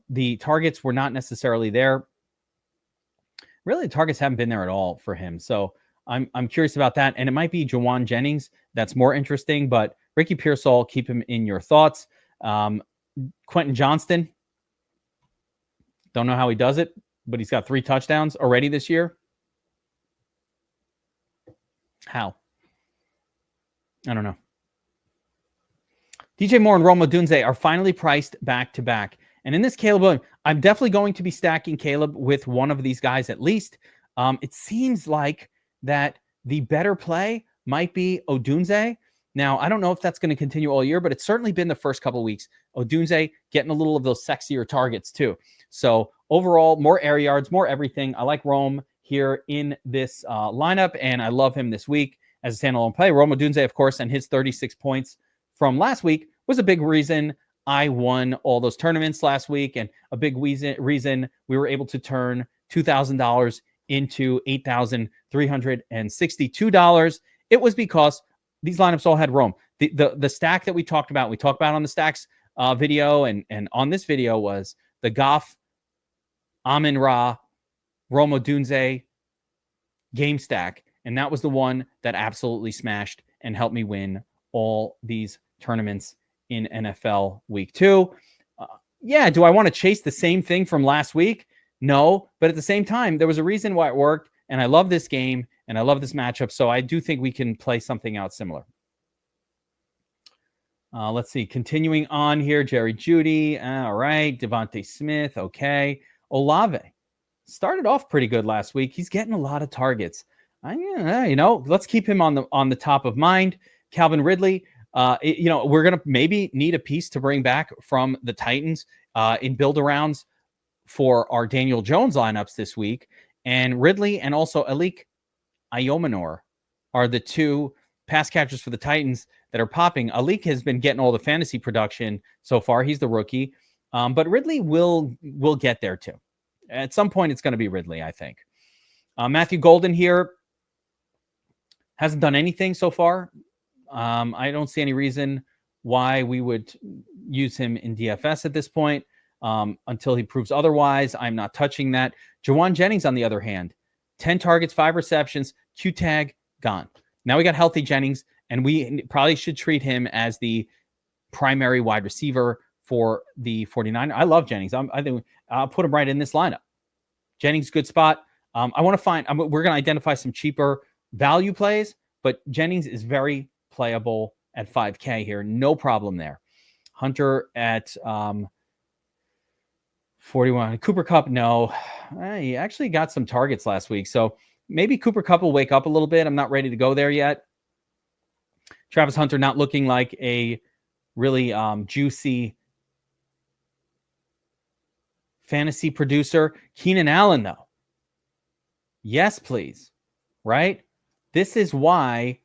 The targets were not necessarily there. Really, the targets haven't been there at all for him, so I'm curious about that. And it might be Jawan Jennings that's more interesting, but Ricky Pearsall, keep him in your thoughts. Quentin Johnston, don't know how he does it, but he's got 3 touchdowns already this year. How? I don't know. DJ Moore and Rome Odunze are finally priced back-to-back. And in this Caleb, I'm definitely going to be stacking Caleb with one of these guys at least. It seems like that the better play might be Odunze. Now, I don't know if that's going to continue all year, but it's certainly been the first couple of weeks. Odunze getting a little of those sexier targets too. So overall, more air yards, more everything. I like Rome here in this lineup, and I love him this week as a standalone play. Rome Odunze, of course, and his 36 points from last week was a big reason I won all those tournaments last week, and a big reason we were able to turn $2,000 into $8,362. It was because these lineups all had Rome. The stack that we talked about on the stacks video and on this video was the Goff, Amon-Ra, Rome Odunze game stack. And that was the one that absolutely smashed and helped me win all these tournaments in NFL week 2. Do I want to chase the same thing from last week? No, but at the same time, there was a reason why it worked. And I love this game and I love this matchup. So I do think we can play something out similar. Let's see. Continuing on here, Jerry Jeudy. All right. Devontae Smith. Okay. Olave started off pretty good last week. He's getting a lot of targets. Let's keep him on the top of mind. Calvin Ridley. We're going to maybe need a piece to bring back from the Titans in build-arounds for our Daniel Jones lineups this week. And Ridley and also Alik Iomanor are the 2 pass catchers for the Titans that are popping. Alik has been getting all the fantasy production so far. He's the rookie. But Ridley will get there too. At some point, it's going to be Ridley, I think. Matthew Golden here hasn't done anything so far. I don't see any reason why we would use him in DFS at this point until he proves otherwise. I'm not touching that. Jawan Jennings, on the other hand, 10 targets, 5 receptions, Q tag, gone. Now we got healthy Jennings, and we probably should treat him as the primary wide receiver for the 49ers. I love Jennings. I think I'll put him right in this lineup. Jennings, good spot. I want to find, we're going to identify some cheaper value plays, but Jennings is very playable at 5K here. No problem there. Hunter at 41. Cooper Kupp, no. He actually got some targets last week, so maybe Cooper Kupp will wake up a little bit. I'm not ready to go there yet. Travis Hunter not looking like a really juicy fantasy producer. Keenan Allen, though. Yes, please. Right? This is why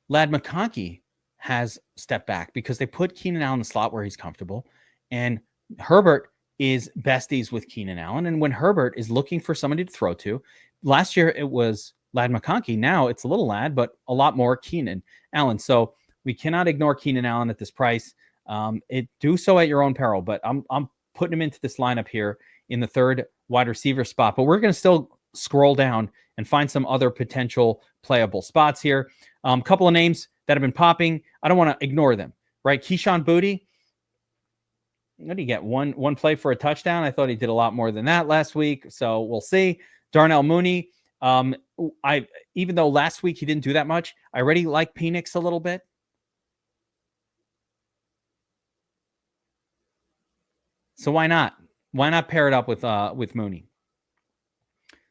Ladd McConkey has stepped back, because they put Keenan Allen in the slot where he's comfortable. And Herbert is besties with Keenan Allen. And when Herbert is looking for somebody to throw to, last year it was Ladd McConkey. Now it's a little Ladd, but a lot more Keenan Allen. So we cannot ignore Keenan Allen at this price. Do so at your own peril, but I'm putting him into this lineup here in the 3rd wide receiver spot. But we're going to still scroll down and find some other potential playable spots here. A couple of names that have been popping. I don't want to ignore them, right? Keyshawn Boutte. What did he get? One play for a touchdown? I thought he did a lot more than that last week. So we'll see. Darnell Mooney. even though last week he didn't do that much, I already like Penix a little bit. So why not? Why not pair it up with Mooney?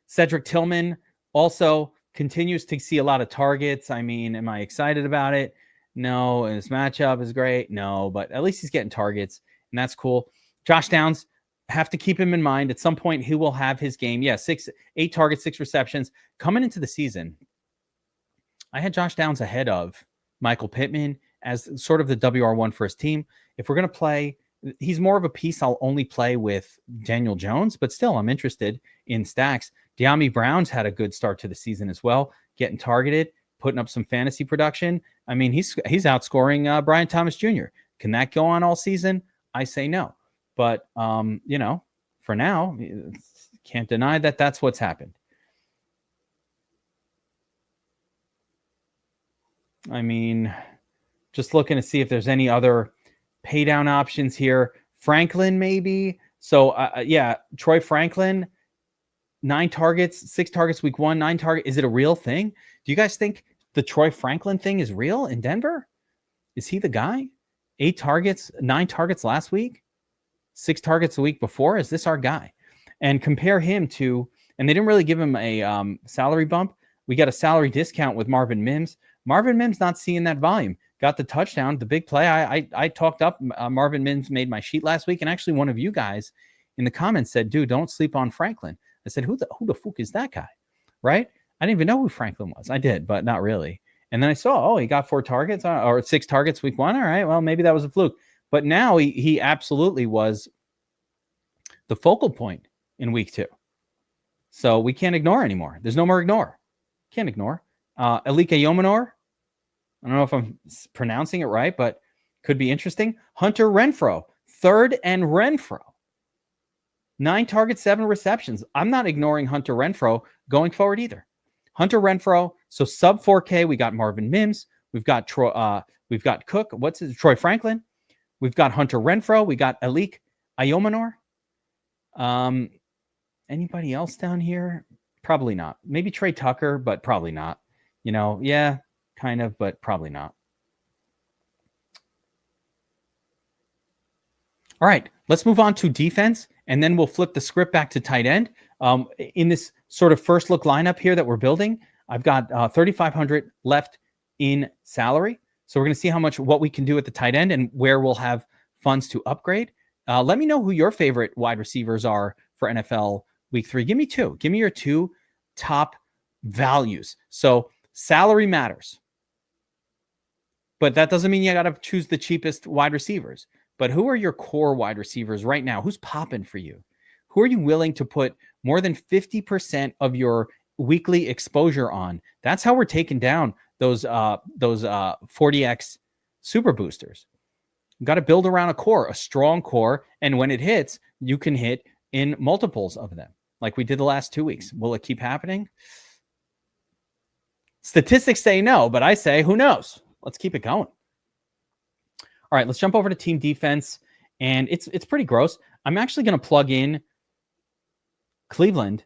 Cedric Tillman also continues to see a lot of targets. I mean, am I excited about it? No. And his matchup is great. No, but at least he's getting targets, and that's cool. Josh Downs, have to keep him in mind. At some point, he will have his game. Yeah, 8 targets, 6 receptions. Coming into the season, I had Josh Downs ahead of Michael Pittman as sort of the WR1 for his team. If we're going to play, he's more of a piece I'll only play with Daniel Jones, but still I'm interested in stacks. De'Ami Brown's had a good start to the season as well, getting targeted, putting up some fantasy production. I mean, he's outscoring Brian Thomas Jr. Can that go on all season? I say no. But, for now, can't deny that that's what's happened. I mean, just looking to see if there's any other pay down options here. Franklin, maybe. So, Troy Franklin, 9 targets, 6 targets week 1, 9 targets. Is it a real thing? Do you guys think the Troy Franklin thing is real in Denver? Is he the guy? 8 targets, 9 targets last week, 6 targets the week before. Is this our guy? And compare him to, and they didn't really give him a salary bump. We got a salary discount with Marvin Mims. Marvin Mims not seeing that volume. Got the touchdown, the big play. I talked up. Marvin Mims made my sheet last week, and actually one of you guys in the comments said, "Dude, don't sleep on Franklin." I said, "Who the fuck is that guy?" Right? I didn't even know who Franklin was. I did, but not really. And then I saw, he got 4 targets or 6 targets week 1. All right, well maybe that was a fluke. But now he absolutely was the focal point in week 2. So we can't ignore anymore. There's no more ignore. Can't ignore. Alika Yomenor. I don't know if I'm pronouncing it right, but could be interesting. Hunter Renfrow, 3rd and Renfrow. 9 targets, 7 receptions. I'm not ignoring Hunter Renfrow going forward either. Hunter Renfrow, so sub 4K. We got Marvin Mims. We've got Cook. Troy Franklin. We've got Hunter Renfrow. We got Alika Yomenor. Anybody else down here? Probably not. Maybe Trey Tucker, but probably not. Yeah, kind of, but probably not. All right, let's move on to defense, and then we'll flip the script back to tight end. In this sort of first look lineup here that we're building, I've got 3,500 left in salary. So we're going to see what we can do at the tight end and where we'll have funds to upgrade. Let me know who your favorite wide receivers are for NFL Week 3. Give me 2. Give me your 2 top values. So salary matters, but that doesn't mean you got to choose the cheapest wide receivers. But who are your core wide receivers right now? Who's popping for you? Who are you willing to put more than 50% of your weekly exposure on? That's how we're taking down those 40x super boosters. Got to build around a core, a strong core, and when it hits, you can hit in multiples of them, like we did the last 2 weeks. Will it keep happening? Statistics say no, but I say, who knows? Let's keep it going. All right, let's jump over to team defense, and it's pretty gross. I'm actually going to plug in Cleveland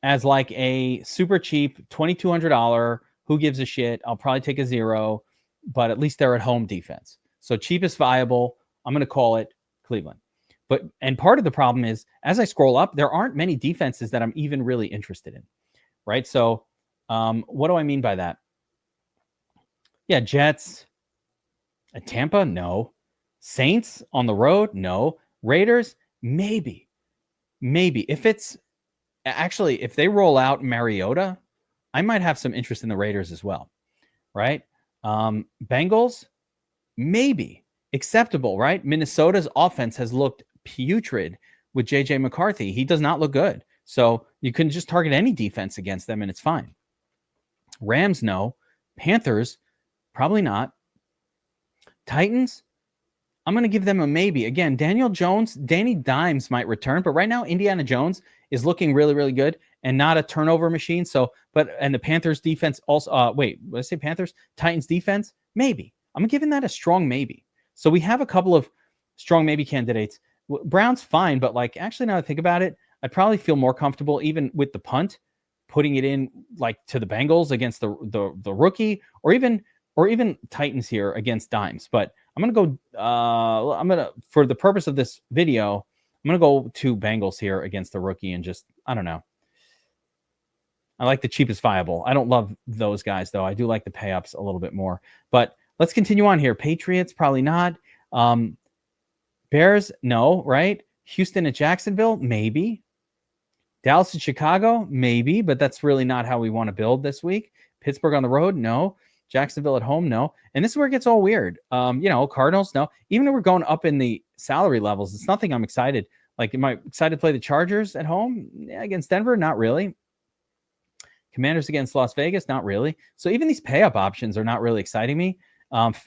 as like a super cheap $2,200. Who gives a shit? I'll probably take a 0, but at least they're at home defense. So cheapest viable, I'm going to call it Cleveland. And part of the problem is, as I scroll up, there aren't many defenses that I'm even really interested in, right? So what do I mean by that? Yeah, Jets. At Tampa, no. Saints on the road, no. Raiders, maybe. If they roll out Mariota, I might have some interest in the Raiders as well, right? Bengals, maybe. Acceptable, right? Minnesota's offense has looked putrid with JJ McCarthy. He does not look good. So you can just target any defense against them and it's fine. Rams, no. Panthers, probably not. Titans, I'm going to give them a maybe. Again, Danny Dimes might return, but right now Indiana Jones is looking really, really good and not a turnover machine. And the Panthers defense also, what did I say? Panthers? Titans defense? Maybe. I'm giving that a strong maybe. So we have a couple of strong maybe candidates. Browns, fine, but actually now that I think about it, I'd probably feel more comfortable even with the punt putting it in like to the Bengals against the rookie, or even Titans here against dimes. But I'm going to go, for the purpose of this video, I'm going to go to Bengals here against the rookie and just, I don't know. I like the cheapest viable. I don't love those guys, though. I do like the pay-ups a little bit more. But let's continue on here. Patriots, probably not. Bears, no, right? Houston at Jacksonville, maybe. Dallas at Chicago, maybe, but that's really not how we want to build this week. Pittsburgh on the road, no. Jacksonville at home, no. And this is where it gets all weird. Cardinals, no. Even though we're going up in the salary levels, it's nothing I'm excited. Like, am I excited to play the Chargers at home? Yeah, against Denver? Not really. Commanders against Las Vegas? Not really. So even these pay-up options are not really exciting me.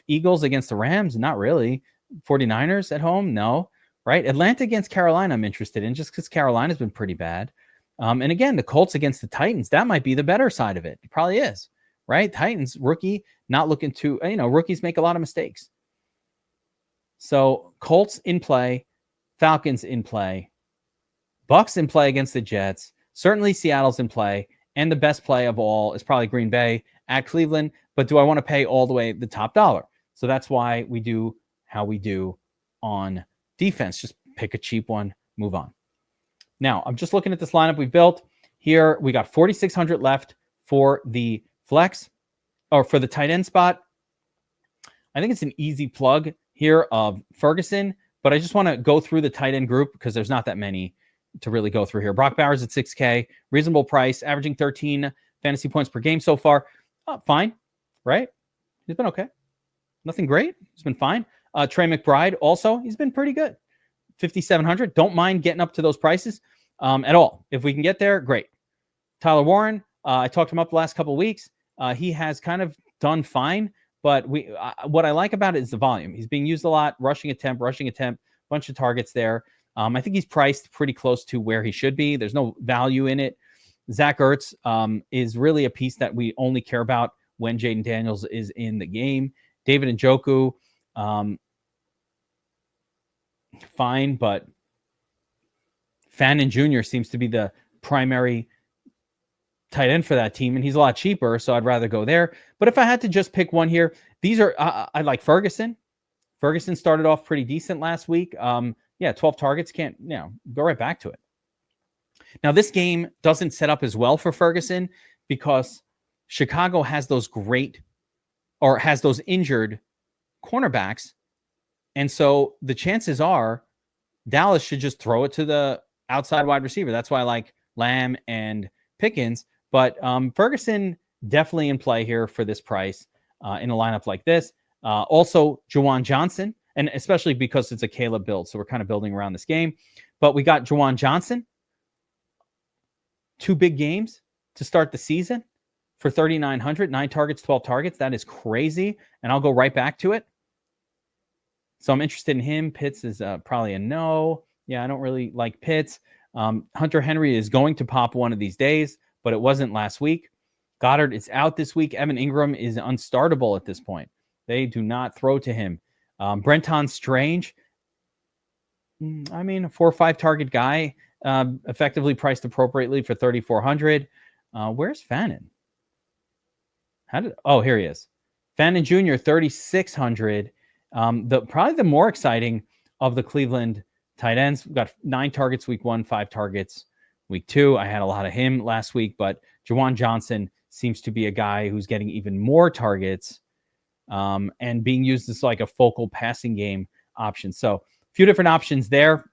Eagles against the Rams? Not really. 49ers at home? No. Right? Atlanta against Carolina I'm interested in, just because Carolina's been pretty bad. And again, the Colts against the Titans, that might be the better side of it. It probably is. Right? Titans, rookie, not looking to, rookies make a lot of mistakes. So Colts in play, Falcons in play, Bucks in play against the Jets. Certainly Seattle's in play. And the best play of all is probably Green Bay at Cleveland. But do I want to pay all the way the top dollar? So that's why we do how we do on defense. Just pick a cheap one, move on. Now, I'm just looking at this lineup we built. Here, we got 4,600 left for the flex, or for the tight end spot. I think it's an easy plug here of Ferguson, but I just want to go through the tight end group because there's not that many to really go through here. Brock Bowers at 6K, reasonable price, averaging 13 fantasy points per game so far. Fine, right? He's been okay. Nothing great. He's been fine. Trey McBride also, he's been pretty good. 5,700. Don't mind getting up to those prices at all. If we can get there, great. Tyler Warren, I talked him up the last couple of weeks. He has kind of done fine, but what I like about it is the volume. He's being used a lot, rushing attempt, bunch of targets there. I think he's priced pretty close to where he should be. There's no value in it. Zach Ertz is really a piece that we only care about when Jaden Daniels is in the game. David Njoku, fine, but Fannin Jr. seems to be the primary tight end for that team, and he's a lot cheaper, so I'd rather go there. But if I had to just pick one here, these are I like Ferguson. Ferguson started off pretty decent last week. 12 targets, can't go right back to it. Now, this game doesn't set up as well for Ferguson because Chicago has those injured cornerbacks. And so the chances are Dallas should just throw it to the outside wide receiver. That's why I like Lamb and Pickens. But Ferguson definitely in play here for this price in a lineup like this. Also, Juwan Johnson, and especially because it's a Caleb build. So we're kind of building around this game. But we got Juwan Johnson, 2 big games to start the season for 3,900, 9 targets, 12 targets. That is crazy. And I'll go right back to it. So I'm interested in him. Pitts is probably a no. Yeah, I don't really like Pitts. Hunter Henry is going to pop one of these days, but it wasn't last week. Goddard is out this week. Evan Ingram is unstartable at this point. They do not throw to him. Brenton Strange, I mean, a 4 or 5 target guy, effectively priced appropriately for 3,400. Where's Fannin? Here he is. Fannin Jr., 3,600. Probably the more exciting of the Cleveland tight ends. We've got 9 targets week 1, 5 targets week 2. I had a lot of him last week, but Juwan Johnson seems to be a guy who's getting even more targets and being used as like a focal passing game option. So a few different options there,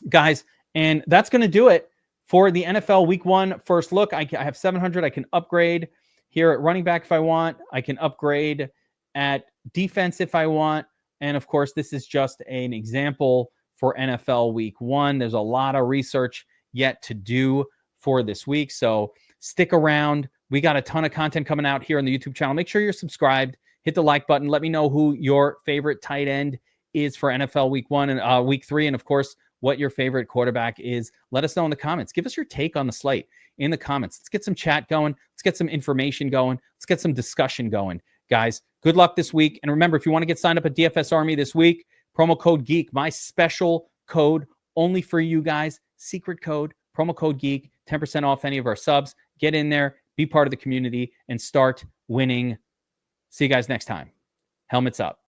guys. And that's going to do it for the NFL week 1 first look. I have 700. I can upgrade here at running back if I want. I can upgrade at defense if I want. And of course, this is just an example for NFL week 1. There's a lot of research yet to do for this week. So stick around. We got a ton of content coming out here on the YouTube channel. Make sure you're subscribed. Hit the like button. Let me know who your favorite tight end is for NFL week 1 and week 3. And of course, what your favorite quarterback is. Let us know in the comments. Give us your take on the slate in the comments. Let's get some chat going. Let's get some information going. Let's get some discussion going. Guys, good luck this week. And remember, if you want to get signed up at DFS Army this week, promo code GEEK, my special code only for you guys, secret code, promo code GEEK, 10% off any of our subs. Get in there, be part of the community, and start winning. See you guys next time. Helmets up.